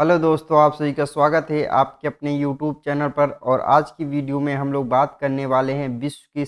Hello दोस्तों, आप सभी का स्वागत है आपके अपने यूट्यूब चैनल पर। और आज की वीडियो में हम लोग बात करने वाले हैं विश्व की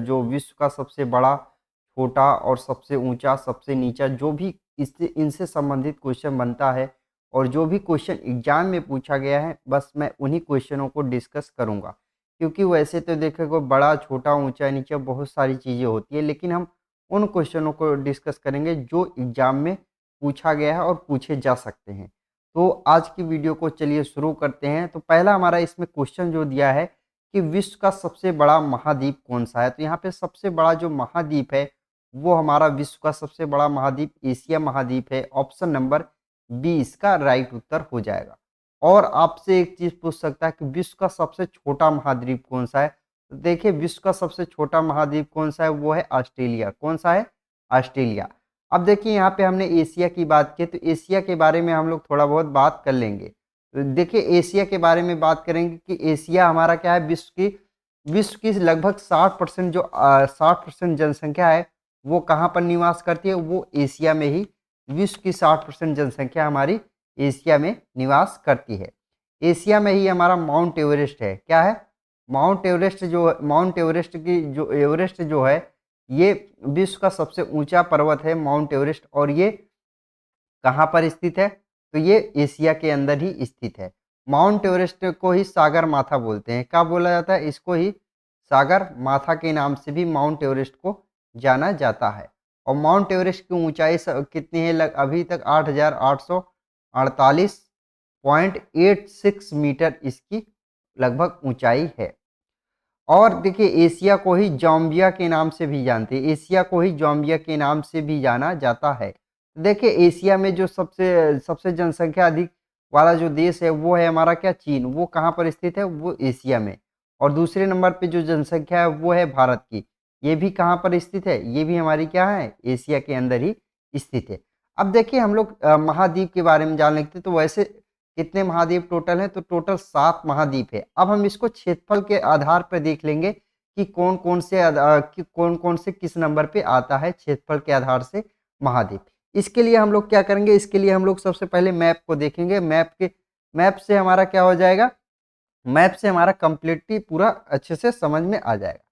जो विश्व का सबसे बड़ा, छोटा और सबसे ऊंचा, सबसे नीचा, जो भी इससे इनसे संबंधित क्वेश्चन बनता है और जो भी क्वेश्चन एग्जाम में पूछा गया है, बस मैं उन्हीं क्वेश्चनों को डिस्कस करूंगा। क्योंकि वैसे तो देखो, बड़ा, छोटा, ऊंचा, नीचा बहुत सारी चीज़ें होती है, लेकिन हम उन क्वेश्चनों को डिस्कस करेंगे जो एग्जाम में पूछा गया है और पूछे जा सकते हैं। तो आज की वीडियो को चलिए शुरू करते हैं। तो पहला हमारा इसमें क्वेश्चन जो दिया है कि विश्व का सबसे बड़ा महाद्वीप कौन सा है। तो यहाँ पे सबसे बड़ा जो महाद्वीप है वो हमारा विश्व का सबसे बड़ा महाद्वीप एशिया महाद्वीप है। ऑप्शन नंबर बी इसका राइट उत्तर हो जाएगा। और आपसे एक चीज पूछ सकता है कि विश्व का सबसे छोटा महाद्वीप कौन सा है। तो देखिए, विश्व का सबसे छोटा महाद्वीप कौन सा है, वो है ऑस्ट्रेलिया। कौन सा है? ऑस्ट्रेलिया। अब देखिए, यहाँ पे हमने एशिया की बात की, तो एशिया के बारे में हम लोग थोड़ा बहुत बात कर लेंगे। तो देखिए, एशिया के बारे में बात करेंगे कि एशिया हमारा क्या है, विश्व की लगभग 60% जो 60% जनसंख्या है वो कहाँ पर निवास करती है, वो एशिया में ही। विश्व की 60% जनसंख्या हमारी एशिया में निवास करती है। एशिया में ही हमारा माउंट एवरेस्ट है। क्या है? माउंट एवरेस्ट जो है, ये विश्व का सबसे ऊंचा पर्वत है माउंट एवरेस्ट। और ये कहाँ पर स्थित है? तो ये एशिया के अंदर ही स्थित है। माउंट एवरेस्ट को ही सागर माथा बोलते हैं। क्या बोला जाता है इसको? ही सागर माथा के नाम से भी माउंट एवरेस्ट को जाना जाता है। और माउंट एवरेस्ट की ऊंचाई कितनी है? अभी तक 8,848.86 मीटर इसकी लगभग ऊंचाई है। और देखिए, एशिया को ही जॉम्बिया के नाम से भी जानते हैं। एशिया को ही जॉम्बिया के नाम से भी जाना जाता है। देखिए, एशिया में जो सबसे सबसे जनसंख्या अधिक वाला जो देश है वो है हमारा क्या? चीन। वो कहाँ पर स्थित है? वो एशिया में। और दूसरे नंबर पे जो जनसंख्या है वो है भारत की। ये भी कहाँ पर स्थित है? ये भी हमारी क्या है? एशिया के अंदर ही स्थित है। अब देखिए, हम लोग महाद्वीप के बारे में जान लेते हैं। तो वैसे कितने महाद्वीप टोटल हैं? तो टोटल 7 महाद्वीप है। अब हम इसको क्षेत्रफल के आधार पर देख लेंगे कि कौन कौन से किस नंबर पे आता है क्षेत्रफल के आधार से महाद्वीप। इसके लिए हम लोग क्या करेंगे? इसके लिए हम लोग सबसे पहले मैप को देखेंगे। मैप से हमारा क्या हो जाएगा? मैप से हमारा कंप्लीटली पूरा अच्छे से समझ में आ जाएगा।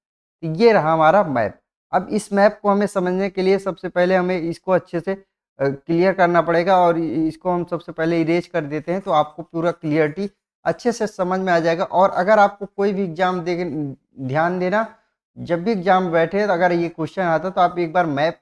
तो ये रहा हमारा मैप। अब इस मैप को हमें समझने के लिए सबसे पहले हमें इसको अच्छे से क्लियर करना पड़ेगा। और इसको हम सबसे पहले इरेज कर देते हैं तो आपको पूरा क्लियरिटी अच्छे से समझ में आ जाएगा। और अगर आपको कोई भी एग्जाम दे, ध्यान देना, जब भी एग्जाम बैठे तो अगर ये क्वेश्चन आता तो आप एक बार मैप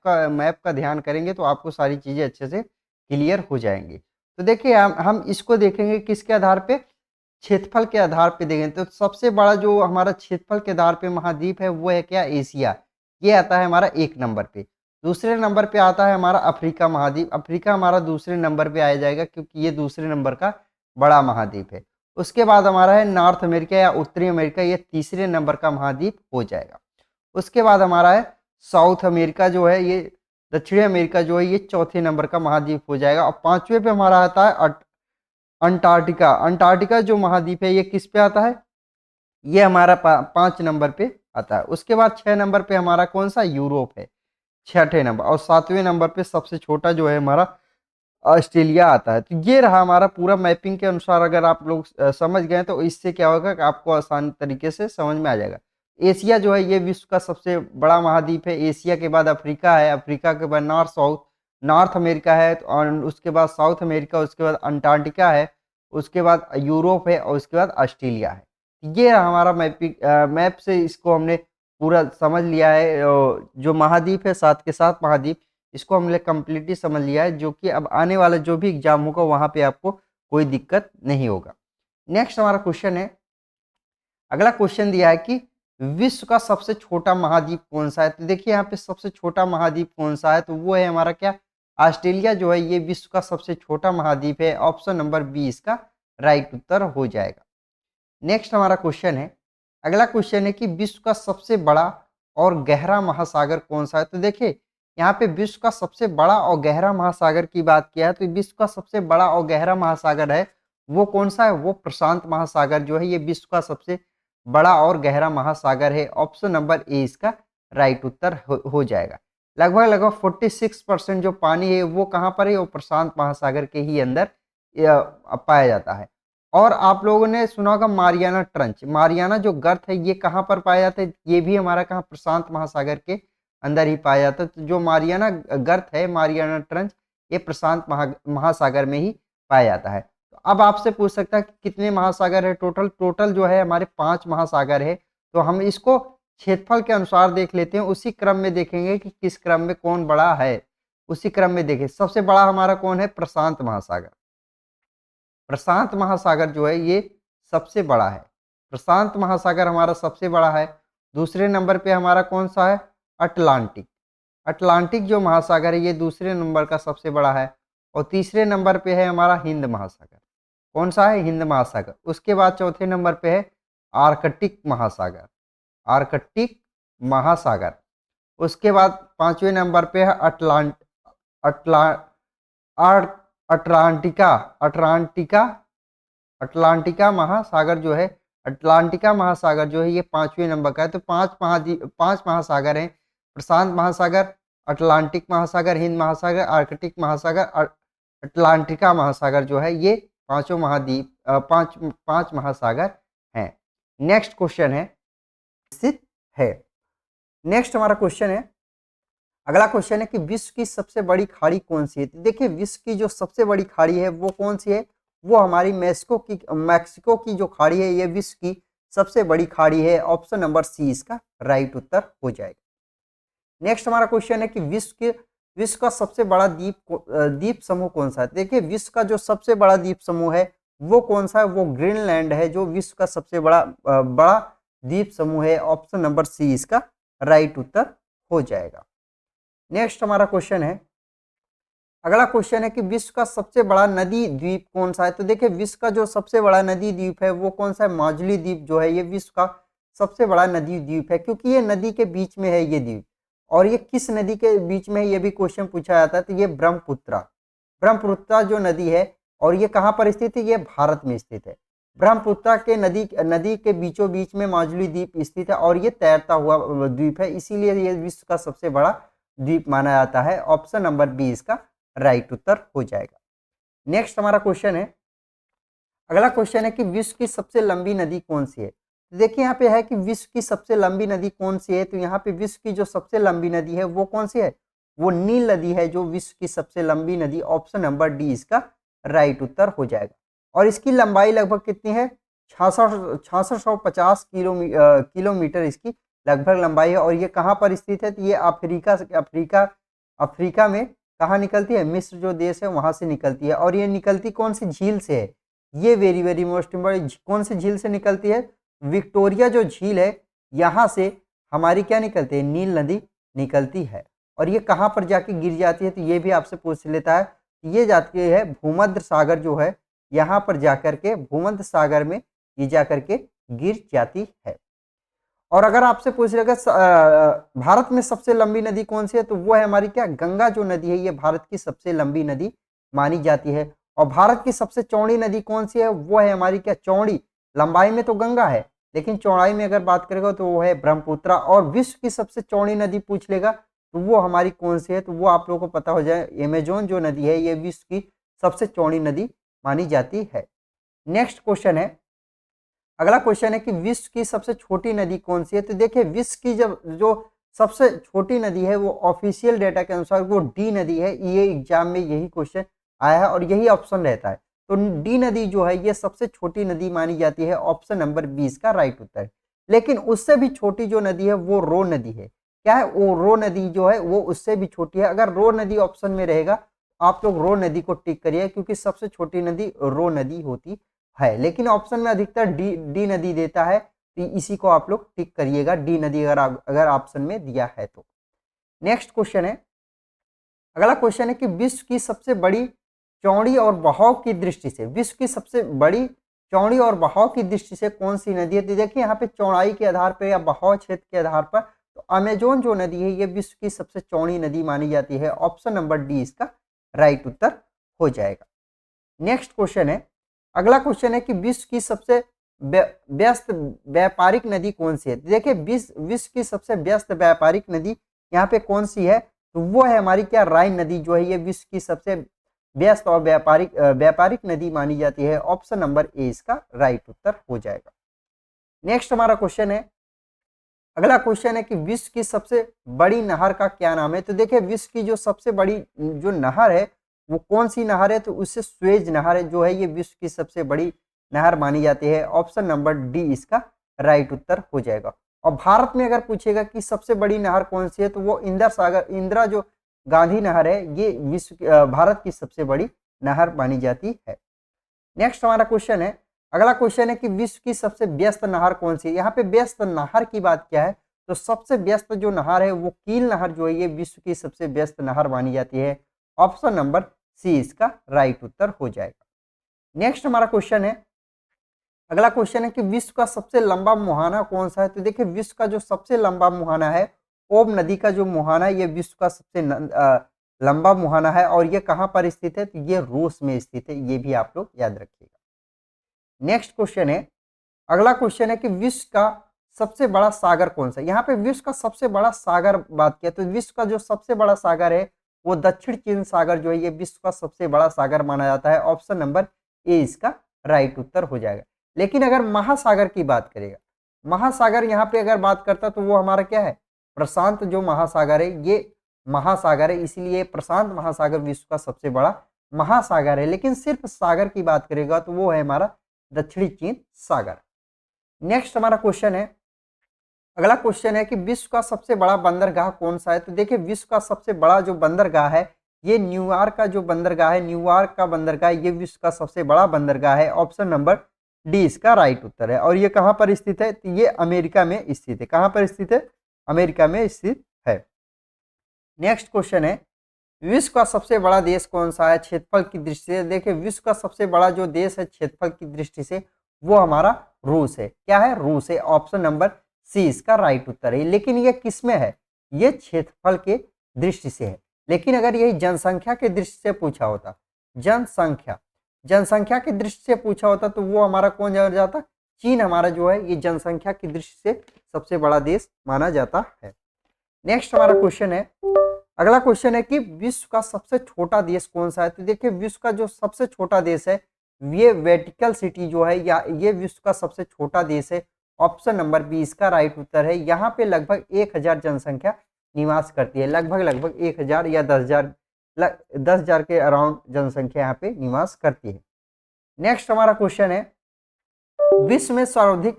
का ध्यान करेंगे तो आपको सारी चीज़ें अच्छे से क्लियर हो जाएंगी। तो देखिए, हम इसको देखेंगे किसके आधार पे? क्षेत्रफल के आधार पे देखें तो सबसे बड़ा जो हमारा क्षेत्रफल के आधार पे महाद्वीप है वो है क्या? एशिया। ये आता है हमारा 1 नंबर पे। दूसरे नंबर पे आता है हमारा अफ्रीका महाद्वीप। अफ्रीका हमारा दूसरे नंबर पे आ जाएगा क्योंकि ये दूसरे नंबर का बड़ा महाद्वीप है। उसके बाद हमारा है नॉर्थ अमेरिका या उत्तरी अमेरिका, ये तीसरे नंबर का महाद्वीप हो जाएगा। उसके बाद हमारा है साउथ अमेरिका जो है, ये दक्षिणी अमेरिका जो है, ये चौथे नंबर का महाद्वीप हो जाएगा। और पांचवें पे हमारा आता है अंटार्कटिका। अंटार्कटिका जो महाद्वीप है ये किस पे आता है? ये हमारा 5 नंबर पे आता है। उसके बाद 6 नंबर पे हमारा कौन सा? यूरोप है, छठे नंबर। और 7वें नंबर पे सबसे छोटा जो है हमारा ऑस्ट्रेलिया आता है। तो ये रहा हमारा पूरा मैपिंग के अनुसार। अगर आप लोग समझ गए तो इससे क्या होगा कि आपको आसान तरीके से समझ में आ जाएगा। एशिया जो है ये विश्व का सबसे बड़ा महाद्वीप है। एशिया के बाद अफ्रीका है, अफ्रीका के बाद नॉर्थ अमेरिका है, और उसके बाद साउथ अमेरिका, उसके बाद अंटार्कटिका है, उसके बाद यूरोप है, और उसके बाद ऑस्ट्रेलिया है। ये हमारा मैप से इसको हमने पूरा समझ लिया है। जो महाद्वीप है, 7 के 7 महाद्वीप, इसको हमने कंप्लीटली समझ लिया है, जो कि अब आने वाला जो भी एग्जाम होगा वहां पे आपको कोई दिक्कत नहीं होगा। नेक्स्ट हमारा क्वेश्चन है, अगला क्वेश्चन दिया है कि विश्व का सबसे छोटा महाद्वीप कौन सा है। तो देखिए, यहाँ पे सबसे छोटा महाद्वीप कौन सा है, तो वो है हमारा क्या? ऑस्ट्रेलिया जो है ये विश्व का सबसे छोटा महाद्वीप है। ऑप्शन नंबर बी इसका राइट उत्तर हो जाएगा। नेक्स्ट हमारा क्वेश्चन है, अगला क्वेश्चन है कि विश्व का सबसे बड़ा और गहरा महासागर कौन सा है। तो देखिए, यहाँ पे विश्व का सबसे बड़ा और गहरा महासागर की बात किया है। तो विश्व का सबसे बड़ा और गहरा महासागर है वो कौन सा है? वो प्रशांत महासागर जो है ये विश्व का सबसे बड़ा और गहरा महासागर है। ऑप्शन नंबर ए इसका राइट उत्तर हो जाएगा। लगभग लगभग 46% जो पानी है वो कहाँ पर है? वो प्रशांत महासागर के ही अंदर पाया जाता है। और आप लोगों ने सुना होगा मारियाना ट्रंच, मारियाना जो गर्त है ये कहाँ पर पाया जाता है, ये भी हमारा कहाँ, प्रशांत महासागर के अंदर ही पाया जाता है। तो जो मारियाना गर्त है, मारियाना ट्रंच, ये प्रशांत महासागर में ही पाया जाता है। तो अब आपसे पूछ सकता है कि कितने महासागर है टोटल, टोटल जो है हमारे 5 महासागर है। तो हम इसको क्षेत्रफल के अनुसार देख लेते हैं, उसी क्रम में देखेंगे कि किस क्रम में कौन बड़ा है, उसी क्रम में देखें। सबसे बड़ा हमारा कौन है, प्रशांत महासागर। प्रशांत महासागर जो है ये सबसे बड़ा है, प्रशांत महासागर हमारा सबसे बड़ा है। दूसरे नंबर पे हमारा कौन सा है, अटलांटिक। अटलांटिक जो महासागर है ये दूसरे नंबर का सबसे बड़ा है। और तीसरे नंबर पे है हमारा हिंद महासागर। कौन सा है, हिंद महासागर। उसके बाद चौथे नंबर पे है आर्कटिक महासागर, आर्कटिक महासागर। उसके बाद पांचवें नंबर पे है अटला अटलांटिका, अटलांटिका, अटलांटिका महासागर जो है, अटलांटिका महासागर जो है ये 5वें नंबर का है। तो 5 महासागर हैं, प्रशांत महासागर, अटलांटिक महासागर, हिंद महासागर, आर्कटिक महासागर, अटलांटिका महासागर जो है ये पांचों महाद्वीप, पांच महासागर हैं। नेक्स्ट क्वेश्चन है, स्थित है। नेक्स्ट हमारा क्वेश्चन है, अगला क्वेश्चन है कि विश्व की सबसे बड़ी खाड़ी कौन सी है। तो देखिए विश्व की जो सबसे बड़ी खाड़ी है वो कौन सी है, वो हमारी मैक्सिको की जो खाड़ी है ये विश्व की सबसे बड़ी खाड़ी है। ऑप्शन नंबर सी इसका राइट उत्तर हो जाएगा। नेक्स्ट हमारा क्वेश्चन है कि विश्व का सबसे बड़ा द्वीप समूह कौन सा है। देखिए विश्व का जो सबसे बड़ा द्वीप समूह है वो कौन सा है, वो ग्रीनलैंड है जो विश्व का सबसे बड़ा द्वीप समूह है। ऑप्शन नंबर सी इसका राइट उत्तर हो जाएगा। नेक्स्ट हमारा क्वेश्चन है, अगला क्वेश्चन है कि विश्व का सबसे बड़ा नदी द्वीप कौन सा है। तो देखिए विश्व का जो सबसे बड़ा नदी द्वीप है वो कौन सा है, माजुली द्वीप जो है ये विश्व का सबसे बड़ा नदी द्वीप है, क्योंकि ये नदी के बीच में है ये द्वीप। और ये किस नदी के बीच में है ये भी क्वेश्चन पूछा जाता है। तो ये ब्रह्मपुत्रा जो नदी है, और ये कहाँ पर स्थित है, ये भारत में स्थित है। ब्रह्मपुत्रा के नदी के बीचों बीच में माजुली द्वीप स्थित है और ये तैरता हुआ द्वीप है, इसीलिए ये विश्व का सबसे बड़ा द्वीप माना जाता है। ऑप्शन नंबर बी इसका राइट उत्तर हो जाएगा। नेक्स्ट हमारा क्वेश्चन है, अगला क्वेश्चन है कि विश्व की सबसे लंबी नदी कौन सी है। तो देखिए यहाँ पे है कि विश्व की सबसे लंबी नदी कौन सी है। तो यहाँ पे विश्व की जो सबसे लंबी नदी है वो कौन सी है, वो नील नदी है जो विश्व की सबसे लंबी नदी। ऑप्शन नंबर डी इसका राइट उत्तर हो जाएगा। और इसकी लंबाई लगभग कितनी है, 6650 किलोमीटर इसकी लगभग लंबाई है। और ये कहाँ पर स्थित है, तो ये अफ्रीका में कहाँ निकलती है, मिस्र जो देश है वहां से निकलती है। और ये निकलती कौन सी झील से है, ये वेरी मोस्ट इम्पोर्टेंट, कौन सी झील से निकलती है, विक्टोरिया जो झील है यहाँ से हमारी क्या निकलती है, नील नदी निकलती है। और ये कहाँ पर जाके गिर जाती है, तो ये भी आपसे पूछ लेता है। ये जाती है भूमध्य सागर जो है, यहाँ पर जाकर के भूमध्य सागर में ये जाकर के गिर जाती है। और अगर आपसे पूछ लेगा भारत में सबसे लंबी नदी कौन सी है, तो वो है हमारी क्या, गंगा जो नदी है ये भारत की सबसे लंबी नदी मानी जाती है। और भारत की सबसे चौड़ी नदी कौन सी है, वो है हमारी क्या, चौड़ी, लंबाई में तो गंगा है लेकिन चौड़ाई में अगर बात करेगा तो वो है ब्रह्मपुत्रा। और विश्व की सबसे चौड़ी नदी पूछ लेगा तो वो हमारी कौन सी है, तो वो आप लोगों को पता हो जाए, अमेजोन जो नदी है ये विश्व की सबसे चौड़ी नदी मानी जाती है। नेक्स्ट क्वेश्चन है, अगला क्वेश्चन है कि विश्व की सबसे छोटी नदी कौन सी है। तो देखिए विश्व की जो सबसे छोटी नदी है वो ऑफिशियल डेटा के अनुसार वो डी नदी है। ये एग्जाम में यही क्वेश्चन आया है और यही ऑप्शन रहता है। तो डी नदी जो है ये सबसे छोटी नदी मानी जाती है। ऑप्शन नंबर 20 का राइट उत्तर है। लेकिन उससे भी छोटी जो नदी है वो रो नदी है। क्या है, वो रो नदी जो है वो उससे भी छोटी है। अगर रो नदी ऑप्शन में रहेगा आप लोग रो नदी को टिक करिए, क्योंकि सबसे छोटी नदी रो नदी होती है। लेकिन ऑप्शन में अधिकतर डी नदी देता है, तो इसी को आप लोग टिक करिएगा, डी नदी अगर ऑप्शन में दिया है तो। नेक्स्ट क्वेश्चन है, अगला क्वेश्चन है कि विश्व की सबसे बड़ी चौड़ी और बहाव की दृष्टि से, विश्व की सबसे बड़ी चौड़ी और बहाव की दृष्टि से कौन सी नदी है। तो देखिए यहाँ पे चौड़ाई के आधार पर या बहाव क्षेत्र के आधार पर तो अमेजोन जो नदी है ये विश्व की सबसे चौड़ी नदी मानी जाती है। ऑप्शन नंबर डी इसका राइट उत्तर हो जाएगा। नेक्स्ट क्वेश्चन है, अगला क्वेश्चन है कि विश्व की सबसे व्यस्त व्यापारिक नदी कौन सी है। देखिए विश्व की सबसे व्यस्त व्यापारिक नदी यहाँ पे कौन सी है, तो वो है हमारी क्या, राइन नदी जो है ये विश्व की सबसे व्यस्त और व्यापारिक नदी मानी जाती है। ऑप्शन नंबर ए इसका राइट उत्तर हो जाएगा। नेक्स्ट हमारा क्वेश्चन है, अगला क्वेश्चन है कि विश्व की सबसे बड़ी नहर का क्या नाम है। तो देखिए विश्व की जो सबसे बड़ी जो नहर है वो कौन सी नहर है, तो उससे स्वेज नहर है जो है ये विश्व की सबसे बड़ी नहर मानी जाती है। ऑप्शन नंबर डी इसका राइट उत्तर हो जाएगा। और भारत में अगर पूछेगा कि सबसे बड़ी नहर कौन सी है, तो वो इंदिरा जो गांधी नहर है ये भारत की सबसे बड़ी नहर मानी जाती है। नेक्स्ट हमारा क्वेश्चन है, अगला क्वेश्चन है कि विश्व की सबसे व्यस्त नहर कौन सी है। यहाँ पे व्यस्त नहर की बात क्या है, तो सबसे व्यस्त जो नहर है वो कील नहर जो है ये विश्व की सबसे व्यस्त नहर मानी जाती है। ऑप्शन नंबर सी इसका राइट उत्तर हो जाएगा। नेक्स्ट हमारा क्वेश्चन है, अगला क्वेश्चन है कि विश्व का सबसे लंबा मुहाना कौन सा है। तो देखिए विश्व का जो सबसे लंबा मुहाना है, ओब नदी का जो मुहाना है ये विश्व का सबसे लंबा मुहाना है और ये कहाँ पर स्थित है, तो ये रूस में स्थित है। ये भी आप लोग याद रखिएगा। नेक्स्ट क्वेश्चन है, अगला क्वेश्चन है कि विश्व का सबसे बड़ा सागर कौन सा है। यहाँ पे विश्व का सबसे बड़ा सागर बात किया तो विश्व का जो सबसे बड़ा सागर है वो दक्षिण चीन सागर जो है ये विश्व का सबसे बड़ा सागर माना जाता है। ऑप्शन नंबर ए इसका राइट उत्तर हो जाएगा। लेकिन अगर महासागर की बात करेगा, महासागर यहाँ पे अगर बात करता तो वो हमारा क्या है, प्रशांत जो महासागर है ये महासागर है, इसीलिए प्रशांत महासागर विश्व का सबसे बड़ा महासागर है। लेकिन सिर्फ सागर की बात करेगा तो वो है हमारा दक्षिणी चीन सागर। नेक्स्ट हमारा क्वेश्चन है, अगला क्वेश्चन है कि विश्व का सबसे बड़ा बंदरगाह कौन सा है। तो देखिए विश्व का सबसे बड़ा जो बंदरगाह है ये न्यूयॉर्क का जो बंदरगाह है, न्यूयॉर्क का बंदरगाह ये विश्व का सबसे बड़ा बंदरगाह है। ऑप्शन नंबर डी इसका राइट उत्तर है। और ये कहाँ पर स्थित है, तो ये अमेरिका में स्थित है। कहाँ पर स्थित है, अमेरिका में स्थित है। नेक्स्ट क्वेश्चन है, विश्व का सबसे बड़ा देश कौन सा है क्षेत्रफल की दृष्टि से। देखिए विश्व का सबसे बड़ा जो देश है क्षेत्रफल की दृष्टि से वो हमारा रूस है। क्या है, रूस है। ऑप्शन नंबर सी इसका राइट उत्तर है। लेकिन ये किस में है, ये क्षेत्रफल के दृष्टि से है। लेकिन अगर यही जनसंख्या की दृष्टि से पूछा होता, जनसंख्या की दृष्टि से पूछा होता तो वो हमारा कौन जाता, चीन हमारा जो है ये जनसंख्या की दृष्टि से सबसे बड़ा देश माना जाता है। नेक्स्ट हमारा क्वेश्चन है, अगला क्वेश्चन है कि विश्व का सबसे छोटा देश कौन सा है। तो देखिए विश्व का जो सबसे छोटा देश है ये वेटिकन सिटी जो है या ये विश्व का सबसे छोटा देश है। ऑप्शन नंबर बी इसका राइट उत्तर है। यहाँ पे लगभग 1000 जनसंख्या निवास करती है। लगभग 1000 या 10,000 के अराउंड जनसंख्या यहाँ पे निवास करती है। नेक्स्ट हमारा क्वेश्चन है, विश्व में सर्वाधिक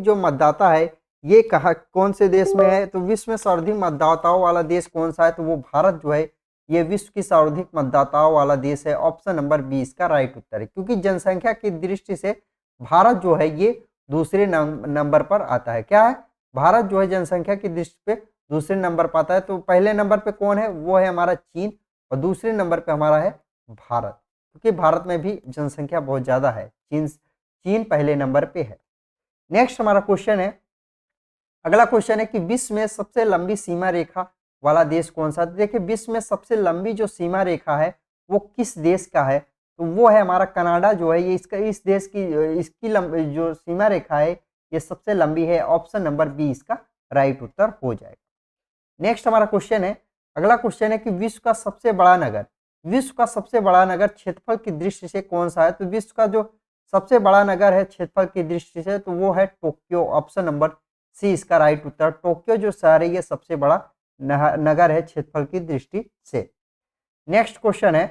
जो मतदाता है ये कहाँ कौन से देश में है। तो विश्व में सर्वाधिक मतदाताओं वाला देश कौन सा है, तो वो भारत जो है ये विश्व की सर्वाधिक मतदाताओं वाला देश है। ऑप्शन नंबर 20 का राइट उत्तर है। क्योंकि जनसंख्या की दृष्टि से भारत जो है ये दूसरे नंबर पर आता है। क्या है, भारत जो है जनसंख्या की दृष्टि पे दूसरे नंबर पर आता है। तो पहले नंबर पे कौन है, वो है हमारा चीन और दूसरे नंबर पे हमारा है भारत, क्योंकि भारत में भी जनसंख्या बहुत ज़्यादा है। चीन पहले नंबर पे है। नेक्स्ट हमारा क्वेश्चन है, अगला क्वेश्चन है कि विश्व में सबसे लंबी सीमा रेखा वाला देश कौन सा। देखिए विश्व में सबसे लंबी जो सीमा रेखा है वो किस देश का है, तो वो है हमारा कनाडा जो है ये इस देश की इसकी जो सीमा रेखा है ये सबसे लंबी है। ऑप्शन नंबर बी इसका राइट उत्तर हो जाएगा। नेक्स्ट हमारा क्वेश्चन है, अगला क्वेश्चन है कि विश्व का सबसे बड़ा नगर क्षेत्रफल की दृष्टि से कौन सा है। तो विश्व का जो सबसे बड़ा नगर है क्षेत्रफल की दृष्टि से तो वो है टोक्यो। ऑप्शन नंबर सी इसका राइट उत्तर। टोक्यो जो शहर है ये सबसे बड़ा नगर है क्षेत्रफल की दृष्टि से। नेक्स्ट क्वेश्चन है,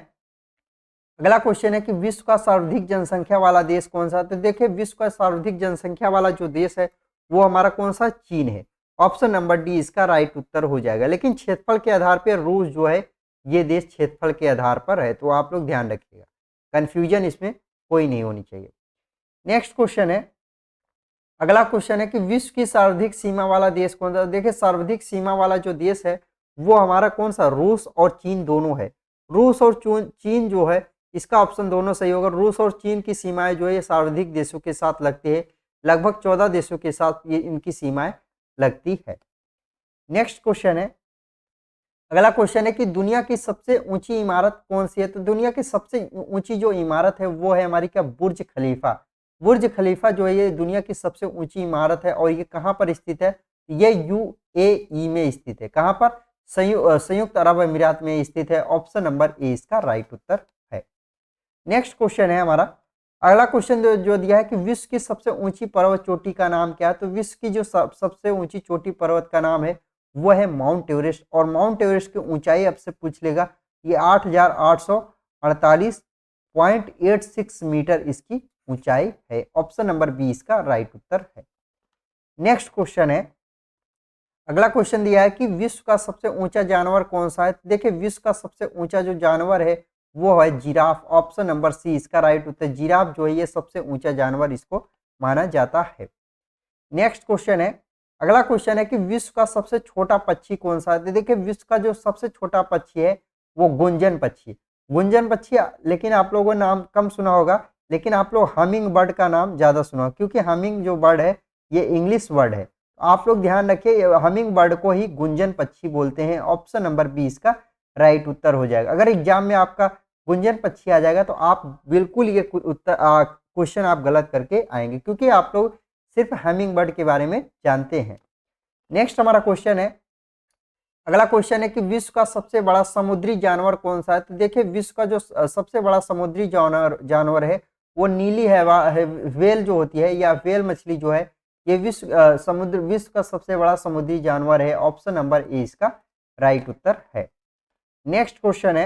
अगला क्वेश्चन है कि विश्व का सर्वाधिक जनसंख्या वाला देश कौन सा। तो देखिए विश्व का सर्वाधिक जनसंख्या वाला जो देश है वो हमारा कौन सा, चीन है। ऑप्शन नंबर डी इसका राइट उत्तर हो जाएगा। लेकिन क्षेत्रफल के आधार पर रूस जो है ये देश क्षेत्रफल के आधार पर है, तो आप लोग ध्यान रखिएगा, कंफ्यूजन इसमें कोई नहीं होनी चाहिए। नेक्स्ट क्वेश्चन है, अगला क्वेश्चन है कि विश्व की सर्वाधिक सीमा वाला देश कौन सा। देखिए सर्वाधिक सीमा वाला जो देश है वो हमारा कौन सा, रूस और चीन दोनों है। रूस और चीन जो है इसका ऑप्शन दोनों सही होगा। रूस और चीन की सीमाएं जो है ये सर्वाधिक देशों के साथ लगती है। लगभग 14 देशों के साथ ये इनकी सीमाएं लगती है। नेक्स्ट क्वेश्चन है, अगला क्वेश्चन है कि दुनिया की सबसे ऊंची इमारत कौन सी है। तो दुनिया की सबसे ऊंची जो इमारत है वो है हमारी क्या, बुर्ज खलीफा। बुर्ज खलीफा जो है ये दुनिया की सबसे ऊंची इमारत है और ये कहाँ पर स्थित है, ये यूएई में स्थित है। कहाँ पर, संयुक्त अरब अमीरात में स्थित है। ऑप्शन नंबर ए इसका राइट उत्तर है। नेक्स्ट क्वेश्चन है हमारा, अगला क्वेश्चन जो दिया है कि विश्व की सबसे ऊंची पर्वत चोटी का नाम क्या है। तो विश्व की जो सबसे ऊंची चोटी पर्वत का नाम है वो है माउंट एवरेस्ट। और माउंट एवरेस्ट की ऊंचाई आपसे पूछ लेगा, ये 8,848.86 मीटर इसकी ऊंचाई है। ऑप्शन नंबर बी इसका राइट उत्तर है। नेक्स्ट क्वेश्चन है, अगला क्वेश्चन दिया है कि विश्व का सबसे ऊंचा जानवर कौन सा है। देखिए विश्व का सबसे ऊंचा जो जानवर है वो है जिराफ। ऑप्शन नंबर सी इसका राइट उत्तर। जिराफ जो है ये सबसे ऊंचा जानवर इसको माना जाता है। नेक्स्ट क्वेश्चन है, अगला क्वेश्चन है कि विश्व का सबसे छोटा पक्षी कौन सा है। देखिए विश्व का जो सबसे छोटा पक्षी है वो गुंजन पक्षी। गुंजन पक्षी, लेकिन आप लोगों ने नाम कम सुना होगा, लेकिन आप लोग हमिंग बर्ड का नाम ज्यादा सुना होगा, क्योंकि हमिंग जो बर्ड है ये इंग्लिश वर्ड है। आप लोग ध्यान रखिए, हमिंग बर्ड को ही गुंजन पक्षी बोलते हैं। ऑप्शन नंबर बी इसका राइट उत्तर हो जाएगा। अगर एग्जाम में आपका गुंजन पक्षी आ जाएगा तो आप बिल्कुल ये उत्तर क्वेश्चन आप गलत करके आएंगे, क्योंकि आप लोग सिर्फ हमिंग बर्ड के बारे में जानते हैं। नेक्स्ट हमारा क्वेश्चन है, अगला क्वेश्चन है कि विश्व का सबसे बड़ा समुद्री जानवर कौन सा है। तो देखिए विश्व का जो सबसे बड़ा समुद्री जानवर है वो नीली है, व्हेल जो होती है, या व्हेल मछली जो है, ये विश्व का सबसे बड़ा समुद्री जानवर है। ऑप्शन नंबर ए इसका राइट उत्तर है। नेक्स्ट क्वेश्चन है,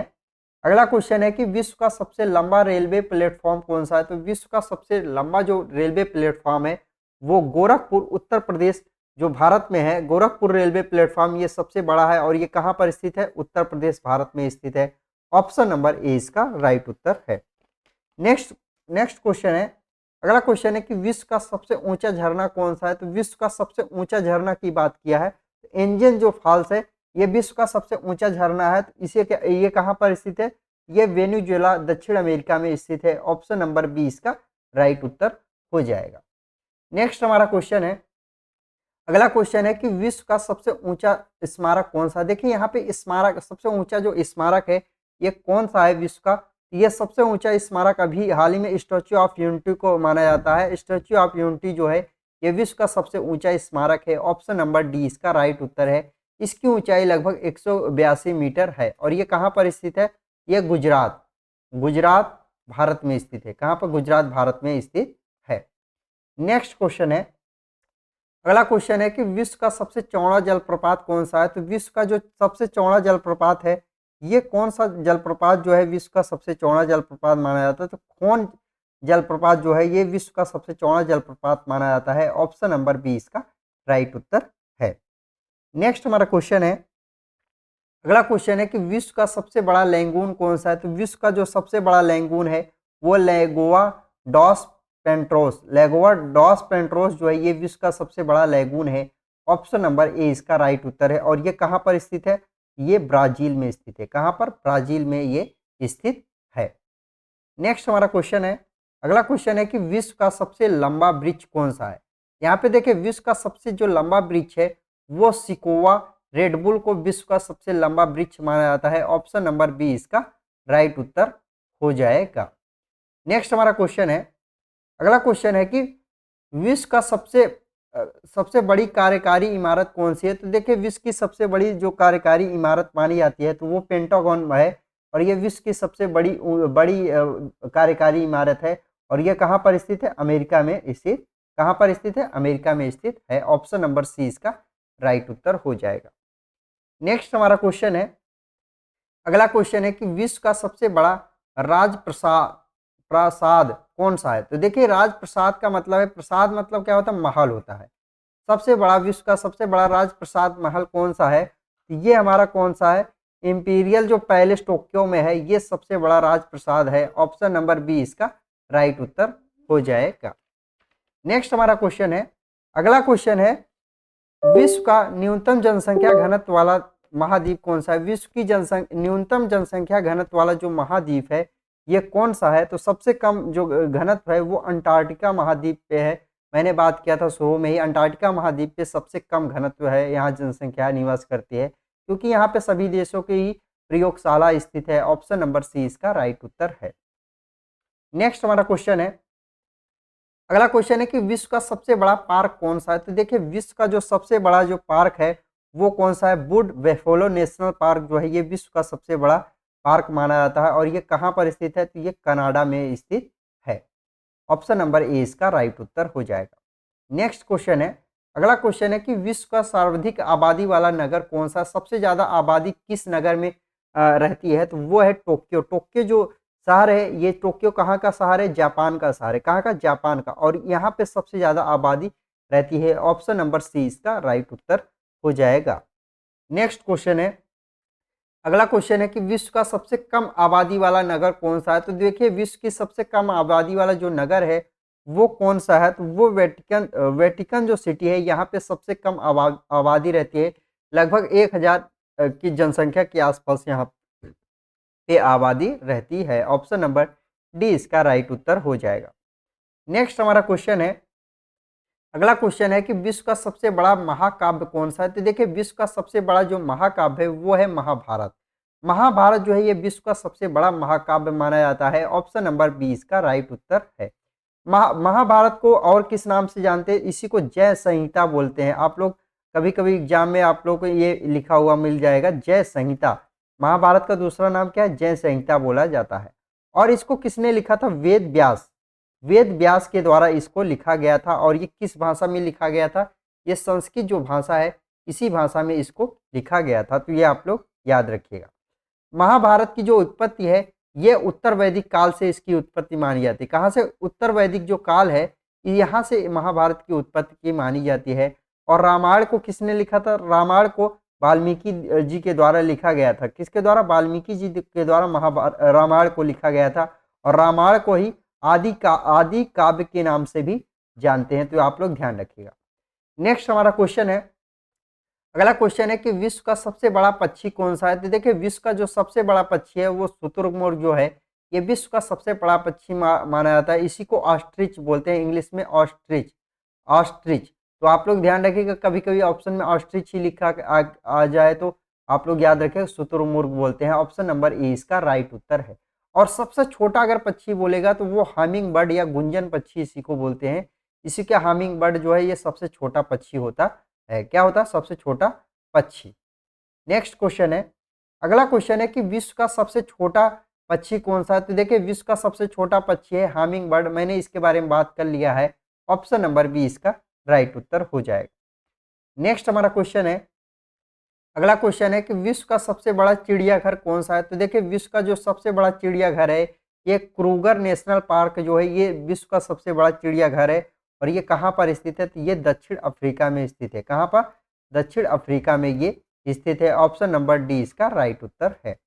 अगला क्वेश्चन है कि विश्व का सबसे लंबा रेलवे प्लेटफॉर्म कौन सा है। तो विश्व का सबसे लंबा जो रेलवे प्लेटफॉर्म है वो गोरखपुर उत्तर प्रदेश जो भारत में है, गोरखपुर रेलवे प्लेटफॉर्म ये सबसे बड़ा है। और ये कहाँ पर स्थित है, उत्तर प्रदेश भारत में स्थित है। ऑप्शन नंबर ए इसका राइट उत्तर है। नेक्स्ट क्वेश्चन है, अगला क्वेश्चन है कि विश्व का सबसे ऊंचा झरना कौन सा है। तो विश्व का सबसे ऊंचा झरना की बात किया है तो एंजन जो फॉल्स है ये विश्व का सबसे ऊंचा झरना है। तो ये कहाँ पर स्थित है, ये वेनेजुएला दक्षिण अमेरिका में स्थित है। ऑप्शन नंबर बी इसका राइट उत्तर हो जाएगा। नेक्स्ट हमारा क्वेश्चन है, अगला क्वेश्चन है कि विश्व का सबसे ऊंचा स्मारक कौन सा। देखिए यहाँ पे स्मारक, सबसे ऊंचा जो स्मारक है ये कौन सा है विश्व का। ये सबसे ऊंचा स्मारक अभी हाल ही में स्टैच्यू ऑफ यूनिटी को माना जाता है। स्टैच्यू ऑफ यूनिटी जो है ये विश्व का सबसे ऊंचा स्मारक है। ऑप्शन नंबर डी इसका राइट उत्तर है। इसकी ऊंचाई लगभग 182 मीटर है। और ये कहाँ पर स्थित है, ये गुजरात भारत में स्थित है। कहाँ पर, गुजरात भारत में स्थित है। नेक्स्ट क्वेश्चन है, अगला क्वेश्चन है कि विश्व का सबसे चौड़ा जलप्रपात कौन सा है। तो विश्व का जो सबसे चौड़ा जलप्रपात है ये कौन सा जलप्रपात जो है विश्व का सबसे चौड़ा जलप्रपात माना जाता है। तो कौन जलप्रपात जो है ये विश्व का सबसे चौड़ा जलप्रपात माना जाता है। ऑप्शन नंबर बी इसका राइट उत्तर है। नेक्स्ट हमारा क्वेश्चन है, अगला क्वेश्चन है कि विश्व का सबसे बड़ा लैंगून कौन सा है। तो विश्व का जो सबसे बड़ा लैंगून है वो लेगोआ डॉस पेंट्रोस जो है ये विश्व का सबसे बड़ा लैगून है। ऑप्शन नंबर ए इसका राइट उत्तर है। और ये कहाँ पर स्थित है, ये ब्राजील में स्थित है। कहाँ पर, ब्राजील में ये स्थित है। नेक्स्ट हमारा क्वेश्चन है, अगला क्वेश्चन है कि विश्व का सबसे लंबा वृक्ष कौन सा है। यहाँ पे देखिए विश्व का सबसे जो लंबा वृक्ष है वो सिकोवा रेडबुल को विश्व का सबसे लंबा वृक्ष माना जाता है। ऑप्शन नंबर बी इसका राइट उत्तर हो जाएगा। नेक्स्ट हमारा क्वेश्चन है, अगला क्वेश्चन है कि विश्व का सबसे बड़ी कार्यकारी इमारत कौन सी है। तो देखिए विश्व की सबसे बड़ी जो कार्यकारी इमारत मानी जाती है तो वो पेंटागन है। और ये विश्व की सबसे बड़ी कार्यकारी इमारत है। और ये कहाँ पर स्थित है, अमेरिका में स्थित। कहाँ पर स्थित है, अमेरिका में स्थित है। ऑप्शन नंबर सी इसका राइट उत्तर हो जाएगा। नेक्स्ट हमारा क्वेश्चन है, अगला क्वेश्चन है कि विश्व का सबसे बड़ा प्रसाद कौन सा है। तो देखिए राजप्रसाद का मतलब है, प्रसाद मतलब क्या होता है, महल होता है। सबसे बड़ा, विश्व का सबसे बड़ा राजप्रसाद महल कौन सा है, तो ये हमारा कौन सा है, इंपीरियल जो पैलेस टोक्यो में है ये सबसे बड़ा राजप्रसाद है। ऑप्शन नंबर बी इसका राइट उत्तर हो जाएगा। नेक्स्ट हमारा क्वेश्चन है, अगला क्वेश्चन है विश्व का न्यूनतम जनसंख्या घनत्व वाला महाद्वीप कौन सा है। विश्व की न्यूनतम जनसंख्या घनत्व वाला जो महाद्वीप है ये कौन सा है। तो सबसे कम जो घनत्व है वो अंटार्कटिका महाद्वीप पे है। मैंने बात किया था शुरू में ही, अंटार्कटिका महाद्वीप पे सबसे कम घनत्व है, यहाँ जनसंख्या निवास करती है, क्योंकि यहाँ पे सभी देशों की ही प्रयोगशाला स्थित है। ऑप्शन नंबर सी इसका राइट उत्तर है। नेक्स्ट हमारा क्वेश्चन है, अगला क्वेश्चन है कि विश्व का सबसे बड़ा पार्क कौन सा है। तो देखिए विश्व का जो सबसे बड़ा जो पार्क है वो कौन सा है? वुड बेफेलो नेशनल पार्क जो है ये विश्व का सबसे बड़ा पार्क माना जाता है और ये कहाँ पर स्थित है? तो ये कनाडा में स्थित है। ऑप्शन नंबर ए इसका राइट उत्तर हो जाएगा। नेक्स्ट क्वेश्चन है, अगला क्वेश्चन है कि विश्व का सर्वाधिक आबादी वाला नगर कौन सा? सबसे ज्यादा आबादी किस नगर में रहती है? तो वो है टोक्यो। टोक्यो जो शहर है, ये टोक्यो कहाँ का शहर है? जापान का शहर है। कहाँ का? जापान का। और यहाँ पे सबसे ज्यादा आबादी रहती है। ऑप्शन नंबर सी इसका राइट उत्तर हो जाएगा। नेक्स्ट क्वेश्चन है, अगला क्वेश्चन है कि विश्व का सबसे कम आबादी वाला नगर कौन सा है? तो देखिए विश्व की सबसे कम आबादी वाला जो नगर है वो कौन सा है? तो वो वेटिकन वेटिकन जो सिटी है, यहाँ पे सबसे कम आबादी रहती है। लगभग 1000 की जनसंख्या के आसपास यहाँ पे आबादी रहती है। ऑप्शन नंबर डी इसका राइट उत्तर हो जाएगा। नेक्स्ट हमारा क्वेश्चन है, अगला क्वेश्चन है कि विश्व का सबसे बड़ा महाकाव्य कौन सा है? तो देखिए विश्व का सबसे बड़ा जो महाकाव्य है वो है महाभारत। महाभारत जो है ये विश्व का सबसे बड़ा महाकाव्य माना जाता है। ऑप्शन नंबर बी इसका राइट उत्तर है। महाभारत को और किस नाम से जानते हैं? इसी को जय संहिता बोलते हैं। आप लोग कभी कभी एग्जाम में आप लोग को ये लिखा हुआ मिल जाएगा, जय संहिता। महाभारत का दूसरा नाम क्या है? जय संहिता बोला जाता है। और इसको किसने लिखा था? वेद व्यास। वेद व्यास के द्वारा इसको लिखा गया था। और ये किस भाषा में लिखा गया था? ये संस्कृत जो भाषा है इसी भाषा में इसको लिखा गया था। तो ये आप लोग याद रखिएगा। महाभारत की जो उत्पत्ति है ये उत्तर वैदिक काल से इसकी उत्पत्ति मानी जाती है। कहाँ से? उत्तर वैदिक जो काल है यहाँ से महाभारत की उत्पत्ति की मानी जाती है। और रामायण को किसने लिखा था? रामायण को वाल्मीकि जी के द्वारा लिखा गया था। किसके द्वारा? वाल्मीकि जी के द्वारा रामायण को लिखा गया था। और रामायण को ही आदि काव्य के नाम से भी जानते हैं। तो आप लोग ध्यान रखिएगा। नेक्स्ट हमारा क्वेश्चन है, अगला क्वेश्चन है कि विश्व का सबसे बड़ा पक्षी कौन सा है? तो देखिए विश्व का जो सबसे बड़ा पक्षी है वो शुतुरमुर्ग जो है ये विश्व का सबसे बड़ा पक्षी माना जाता है। इसी को ऑस्ट्रिच बोलते हैं, इंग्लिश में ऑस्ट्रिच। ऑस्ट्रिच। तो आप लोग ध्यान रखिएगा, कभी कभी ऑप्शन में ऑस्ट्रिच ही लिखा आ जाए तो आप लोग याद रखें शुतुरमुर्ग बोलते हैं। ऑप्शन नंबर ए इसका राइट उत्तर है। और सबसे छोटा अगर पक्षी बोलेगा तो वो हामिंग बर्ड या गुंजन पक्षी इसी को बोलते हैं। इसी का हामिंग बर्ड जो है ये सबसे छोटा पक्षी होता है। क्या होता है? सबसे छोटा पक्षी। नेक्स्ट क्वेश्चन है, अगला क्वेश्चन है कि विश्व का सबसे छोटा पक्षी कौन सा है? तो देखिए विश्व का सबसे छोटा पक्षी है हामिंग बर्ड। मैंने इसके बारे में बात कर लिया है। ऑप्शन नंबर बी इसका राइट उत्तर हो जाएगा। नेक्स्ट हमारा क्वेश्चन है, अगला क्वेश्चन है कि विश्व का सबसे बड़ा चिड़ियाघर कौन सा है? तो देखिए विश्व का जो सबसे बड़ा चिड़ियाघर है ये क्रूगर नेशनल पार्क जो है ये विश्व का सबसे बड़ा चिड़ियाघर है। और ये कहाँ पर स्थित है? तो ये दक्षिण अफ्रीका में स्थित है। कहाँ पर? दक्षिण अफ्रीका में ये स्थित है। ऑप्शन नंबर डी इसका राइट उत्तर है।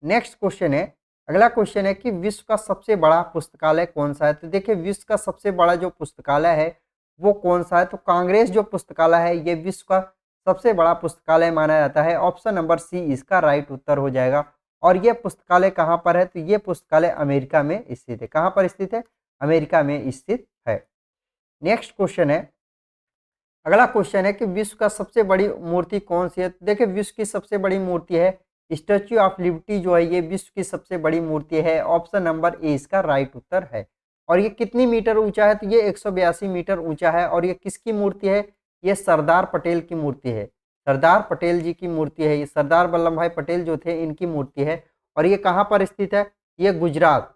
नेक्स्ट क्वेश्चन है, अगला क्वेश्चन है कि विश्व का सबसे बड़ा पुस्तकालय कौन सा है? तो देखिए विश्व का सबसे बड़ा जो पुस्तकालय है वो कौन सा है? तो कांग्रेस जो पुस्तकालय है ये विश्व का सबसे बड़ा पुस्तकालय माना जाता है। ऑप्शन नंबर सी इसका राइट उत्तर हो जाएगा। और ये पुस्तकालय कहाँ पर है? तो ये पुस्तकालय अमेरिका में स्थित है। कहाँ पर स्थित है? अमेरिका में स्थित है। नेक्स्ट क्वेश्चन है, अगला क्वेश्चन है कि विश्व का सबसे बड़ी मूर्ति कौन सी है? तो देखिए विश्व की सबसे बड़ी मूर्ति है स्टैच्यू ऑफ लिबर्टी जो है ये विश्व की सबसे बड़ी मूर्ति है। ऑप्शन नंबर ए इसका राइट उत्तर है। और ये कितनी मीटर ऊंचा है? तो ये 182 मीटर ऊंचा है। और ये किसकी मूर्ति है? ये सरदार पटेल की मूर्ति है। सरदार पटेल जी की मूर्ति है। ये सरदार वल्लभ भाई पटेल जो थे इनकी मूर्ति है। और ये कहाँ पर स्थित है? ये गुजरात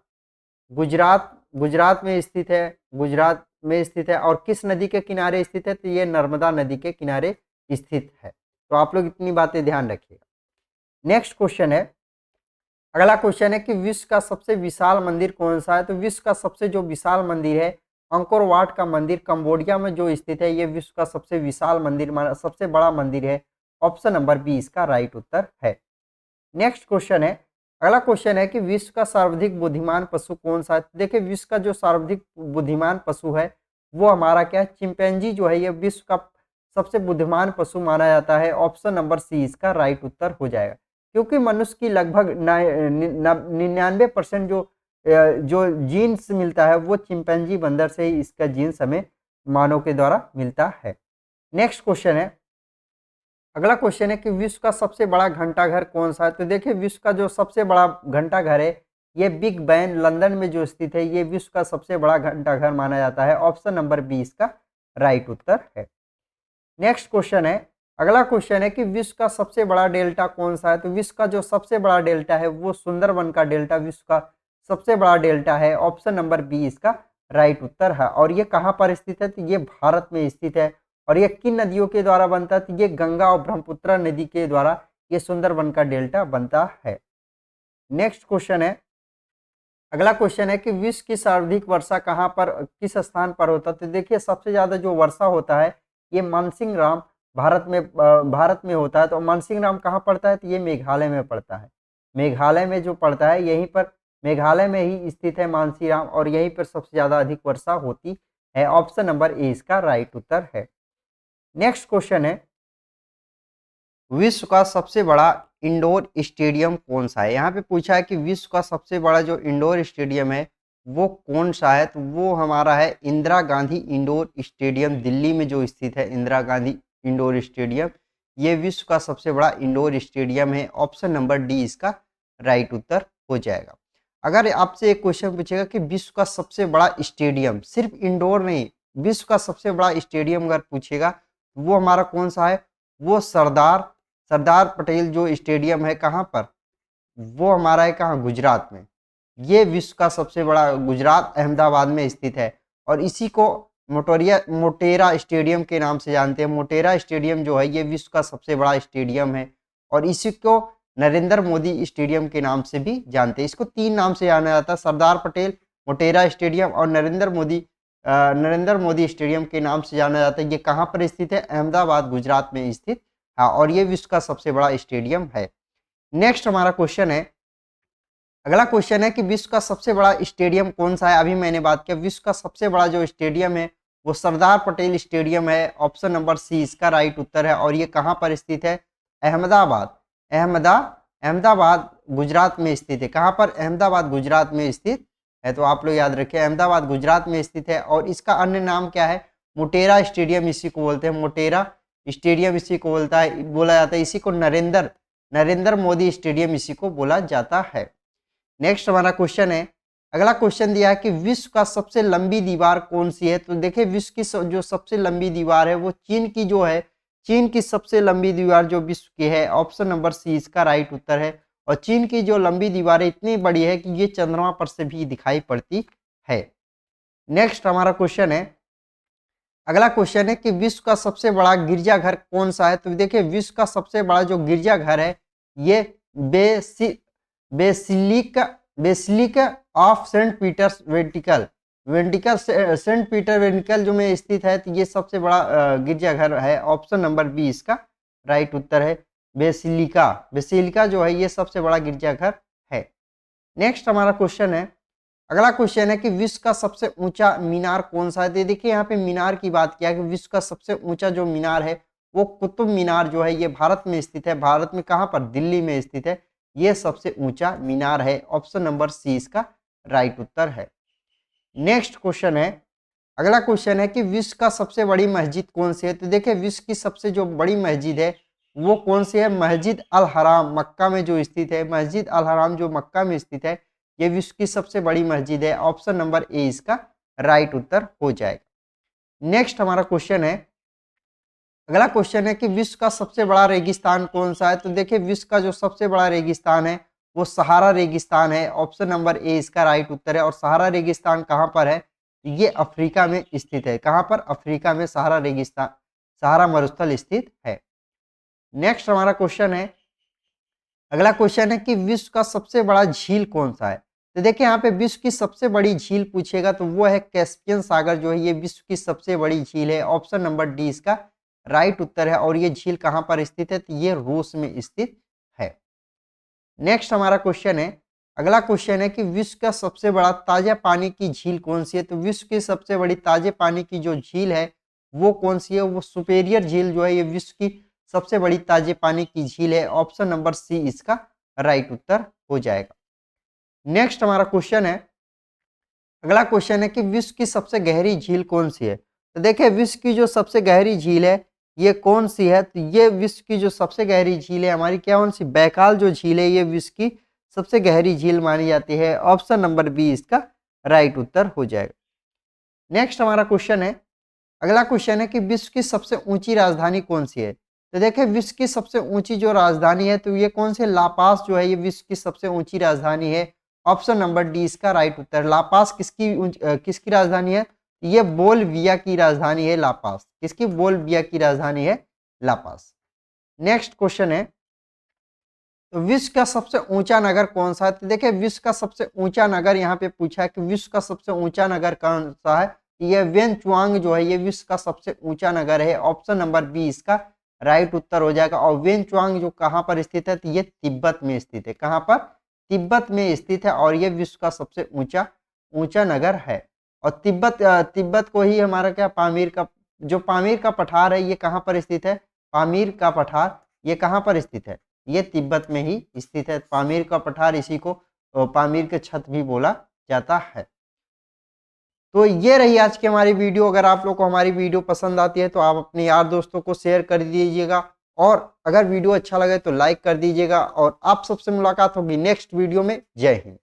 गुजरात में स्थित है। गुजरात में स्थित है। और किस नदी के किनारे स्थित है? तो ये नर्मदा नदी के किनारे स्थित है। तो आप लोग इतनी बातें ध्यान रखिएगा। नेक्स्ट क्वेश्चन है, अगला क्वेश्चन है कि विश्व का सबसे विशाल मंदिर कौन सा है? तो विश्व का सबसे जो विशाल मंदिर है अंकोर वाट का मंदिर कंबोडिया में जो स्थित है ये विश्व का सबसे विशाल मंदिर सबसे बड़ा मंदिर है। ऑप्शन नंबर बी इसका राइट उत्तर है। नेक्स्ट क्वेश्चन है, अगला क्वेश्चन है कि विश्व का सर्वाधिक बुद्धिमान पशु कौन सा है? देखिए विश्व का जो सर्वाधिक बुद्धिमान पशु है वो हमारा क्या है? चिंपैंजी जो है ये विश्व का सबसे बुद्धिमान पशु माना जाता है। ऑप्शन नंबर सी इसका राइट उत्तर हो जाएगा। क्योंकि मनुष्य की लगभग 99% जो जीन्स मिलता है वो चिंपैंजी बंदर से ही इसका जीन्स हमें मानव के द्वारा मिलता है। नेक्स्ट क्वेश्चन है, अगला क्वेश्चन है कि विश्व का सबसे बड़ा घंटाघर कौन सा है? तो देखिए विश्व का जो सबसे बड़ा घंटाघर है ये बिग बैन लंदन में जो स्थित है ये विश्व का सबसे बड़ा घंटाघर माना जाता है। ऑप्शन नंबर बी इसका राइट उत्तर है। नेक्स्ट क्वेश्चन है, अगला क्वेश्चन है कि विश्व का सबसे बड़ा डेल्टा कौन सा है? तो विश्व का जो सबसे बड़ा डेल्टा है वो सुंदरबन का डेल्टा विश्व का सबसे बड़ा डेल्टा है। ऑप्शन नंबर बी इसका राइट उत्तर है। और ये कहाँ पर स्थित है? तो ये भारत में स्थित है। और ये किन नदियों के द्वारा बनता है? तो ये गंगा और ब्रह्मपुत्र नदी के द्वारा ये सुंदरबन का डेल्टा बनता है। नेक्स्ट क्वेश्चन है, अगला क्वेश्चन है कि विश्व की सर्वाधिक वर्षा कहाँ पर, किस स्थान पर होता है? तो देखिए सबसे ज्यादा जो वर्षा होता है ये मानसिंहराम भारत में होता है। तो मानसिंहराम कहाँ पड़ता है? तो ये मेघालय में पड़ता है। मेघालय में जो पड़ता है यहीं पर मेघालय में ही स्थित है मानसिंहराम, और यहीं पर सबसे ज्यादा अधिक वर्षा होती है। ऑप्शन नंबर ए इसका राइट उत्तर है। नेक्स्ट क्वेश्चन है, विश्व का सबसे बड़ा इंडोर स्टेडियम कौन सा है? यहाँ पे पूछा है कि विश्व का सबसे बड़ा जो इंडोर स्टेडियम है वो कौन सा है? तो वो हमारा है इंदिरा गांधी इंडोर स्टेडियम, दिल्ली में जो स्थित है इंदिरा गांधी इंडोर स्टेडियम, ये विश्व का सबसे बड़ा इंडोर स्टेडियम है। ऑप्शन नंबर डी इसका राइट उत्तर हो जाएगा। अगर आपसे एक क्वेश्चन पूछेगा कि विश्व का सबसे बड़ा स्टेडियम, सिर्फ इंडोर नहीं, विश्व का सबसे बड़ा स्टेडियम अगर पूछेगा तो वो हमारा कौन सा है? वो सरदार पटेल जो स्टेडियम है कहाँ पर? वो हमारा है कहाँ? गुजरात में। ये विश्व का सबसे बड़ा गुजरात अहमदाबाद में स्थित है। और इसी को मोटेरा स्टेडियम के नाम से जानते हैं। मोटेरा स्टेडियम जो है ये विश्व का सबसे बड़ा स्टेडियम है। और इसी को नरेंद्र मोदी स्टेडियम के नाम से भी जानते हैं। इसको तीन नाम से जाना जाता है, सरदार पटेल, मोटेरा स्टेडियम और नरेंद्र मोदी स्टेडियम के नाम से जाना जाता है। ये कहाँ पर स्थित है? अहमदाबाद गुजरात में स्थित। हाँ, और ये विश्व का सबसे बड़ा स्टेडियम है। नेक्स्ट हमारा क्वेश्चन है, अगला क्वेश्चन है कि विश्व का सबसे बड़ा स्टेडियम कौन सा है? अभी मैंने बात किया, विश्व का सबसे बड़ा जो स्टेडियम है वो सरदार पटेल स्टेडियम है। ऑप्शन नंबर सी इसका राइट उत्तर है। और ये कहाँ पर स्थित है? अहमदाबाद गुजरात में स्थित है। कहाँ पर? अहमदाबाद गुजरात में स्थित है। तो आप लोग याद रखिए अहमदाबाद गुजरात में स्थित है। और इसका अन्य नाम क्या है? मोटेरा स्टेडियम इसी को बोलते हैं। मोटेरा स्टेडियम इसी को बोला जाता है। इसी को नरेंद्र मोदी स्टेडियम इसी को बोला जाता है। नेक्स्ट हमारा क्वेश्चन है, अगला क्वेश्चन दिया है कि विश्व का सबसे लंबी दीवार कौन सी है? तो देखिए विश्व की जो सबसे लंबी दीवार है वो चीन की जो है, चीन की सबसे लंबी दीवार जो विश्व की है। ऑप्शन नंबर सी इसका राइट उत्तर है। और चीन की जो लंबी दीवार है इतनी बड़ी है कि ये चंद्रमा पर से भी दिखाई पड़ती है। नेक्स्ट हमारा क्वेश्चन है, अगला क्वेश्चन है कि विश्व का सबसे बड़ा गिरजाघर कौन सा है? तो देखिए विश्व का सबसे बड़ा जो गिरजाघर है ये basilica of Saint Peter's Saint Peter Vatican जो में स्थित है। तो ये सबसे बड़ा गिरजाघर है। ऑप्शन नंबर बी इसका राइट उत्तर है। बेसिलिका जो है ये सबसे बड़ा गिरजाघर है। नेक्स्ट हमारा क्वेश्चन है, अगला क्वेश्चन है कि विश्व का सबसे ऊंचा मीनार कौन सा है? तो देखिए यहाँ पे मीनार की बात किया कि विश्व का सबसे ऊंचा जो मीनार है वो कुतुब मीनार जो है ये भारत में स्थित है। भारत में कहाँ पर? दिल्ली में स्थित है। ये सबसे ऊंचा मीनार है। ऑप्शन नंबर सी इसका राइट उत्तर है। नेक्स्ट क्वेश्चन है, अगला क्वेश्चन है कि विश्व का सबसे बड़ी मस्जिद कौन सी है? तो देखिए विश्व की सबसे जो बड़ी मस्जिद है वो कौन सी है? मस्जिद अल हराम, मक्का में जो स्थित है। मस्जिद अल हराम जो मक्का में स्थित है ये विश्व की सबसे बड़ी मस्जिद है। ऑप्शन नंबर ए इसका राइट उत्तर हो जाएगा। नेक्स्ट हमारा क्वेश्चन है, अगला क्वेश्चन है कि विश्व का सबसे बड़ा रेगिस्तान कौन सा है? तो देखिए विश्व का जो सबसे बड़ा रेगिस्तान है वो सहारा रेगिस्तान है। ऑप्शन नंबर ए इसका राइट उत्तर है। और सहारा रेगिस्तान कहाँ पर है? ये अफ्रीका में स्थित है। कहाँ पर? अफ्रीका में सहारा रेगिस्तान, सहारा मरुस्थल स्थित है। नेक्स्ट हमारा क्वेश्चन है, अगला क्वेश्चन है कि विश्व का सबसे बड़ा झील कौन सा है? तो देखिए यहाँ पे विश्व की सबसे बड़ी झील पूछेगा तो वो है कैस्पियन सागर जो है ये विश्व की सबसे बड़ी झील है। ऑप्शन नंबर डी इसका राइट उत्तर है। और ये झील कहाँ पर स्थित है? तो ये रूस में स्थित है। नेक्स्ट हमारा क्वेश्चन है, अगला क्वेश्चन है कि विश्व का सबसे बड़ा ताजा पानी की झील कौन सी है? तो विश्व की सबसे बड़ी ताजे पानी की जो झील है वो कौन सी है? वो सुपेरियर झील जो है ये विश्व की सबसे बड़ी ताजे पानी की झील है। ऑप्शन नंबर सी इसका राइट उत्तर हो जाएगा। नेक्स्ट हमारा क्वेश्चन है, अगला क्वेश्चन है कि विश्व की सबसे गहरी झील कौन सी है? तो देखिए विश्व की जो सबसे गहरी झील है ये कौन सी है? तो ये विश्व की जो सबसे गहरी झील है हमारी क्या कौन सी? बैकाल जो झील है ये विश्व की सबसे गहरी झील मानी जाती है। ऑप्शन नंबर बी इसका राइट उत्तर हो जाएगा। नेक्स्ट हमारा क्वेश्चन है, अगला क्वेश्चन है कि विश्व की सबसे ऊंची राजधानी कौन सी है? तो देखिए विश्व की सबसे ऊंची जो राजधानी है तो ये कौन से लापास जो है ये विश्व की सबसे ऊंची राजधानी है। ऑप्शन नंबर डी इसका राइट उत्तर। लापास किसकी राजधानी है? ये बोलविया की राजधानी है लापास। किसकी? बोलविया की राजधानी है लापास। नेक्स्ट क्वेश्चन है, तो विश्व का सबसे ऊंचा नगर कौन सा है? तो देखिए विश्व का सबसे ऊंचा नगर यहाँ पे पूछा है कि विश्व का सबसे ऊंचा नगर कौन सा है। ये वेनचुआंग जो है ये विश्व का सबसे ऊंचा नगर है। ऑप्शन नंबर बी इसका राइट उत्तर हो जाएगा। और वेनचुआंग जो कहाँ पर स्थित है? तो ये तिब्बत में स्थित है। कहाँ पर? तिब्बत में स्थित है और ये विश्व का सबसे ऊंचा नगर है। और तिब्बत को ही हमारा क्या पामीर का पठार है ये कहाँ पर स्थित है? पामीर का पठार ये कहाँ पर स्थित है? ये तिब्बत में ही स्थित है। पामीर का पठार, इसी को पामीर के छत भी बोला जाता है। तो ये रही आज की हमारी वीडियो। अगर आप लोग को हमारी वीडियो पसंद आती है तो आप अपने यार दोस्तों को शेयर कर दीजिएगा और अगर वीडियो अच्छा लगे तो लाइक कर दीजिएगा। और आप सबसे मुलाकात होगी नेक्स्ट वीडियो में। जय हिंद।